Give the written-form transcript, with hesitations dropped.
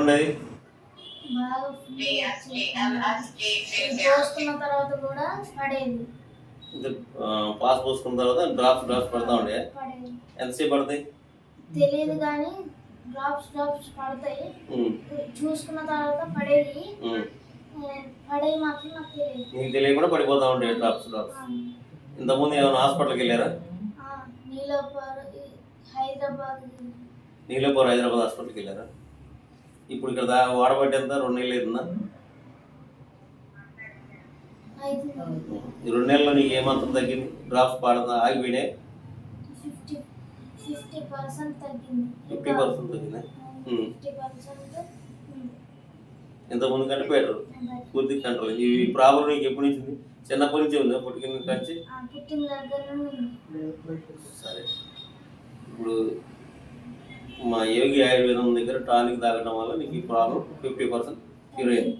ఉండేది బాగా పోసుకున్న తర్వాత కూడా పడేది. పాస్ పోసుకున్న తర్వాత డ్రాప్స్ పడతా ఉండే. ఎంతసేపు పడతాయి తెలియదు కానీ డ్రాప్స్ పడతాయి. చూసుకున్న తర్వాత పడేది. పడేవి మాత్రం నాకు తెలియదు. నీకు తెలియకుండా పడిపోతా ఉండే డ్రాప్స్. ఇంతకుముందు ఏమైనా హాస్పిటల్కి వెళ్ళారా? నీలోపూర్ హైదరాబాద్ హాస్పిటల్కి వెళ్ళారా? ఇప్పుడు ఇక్కడ వాడబట్టి ఎంత 2 నెలలు అవుతుందా? ఈ 2 నెలల్లో నీకు ఏమాత్రం తగ్గింది? డ్రాప్స్ పాడుతుందా? ఆగిపోయినాయి? 50% తగ్గింది. 50% తగ్గిందా? ఇంతకుముందు కంటే బెటర్, పూర్తి కంట్రోల్. ఈ ప్రాబ్లం నీకు ఎప్పటి నుంచి ఉంది? చిన్నప్పటి నుంచి ఉందా? పుట్టిన నుంచి? సరే, ఇప్పుడు మా యోగి ఆయుర్వేదం దగ్గర టానిక్ తాగడం వల్ల నీకు ఈ ప్రాబ్లం 50% క్యూర్ అయింది.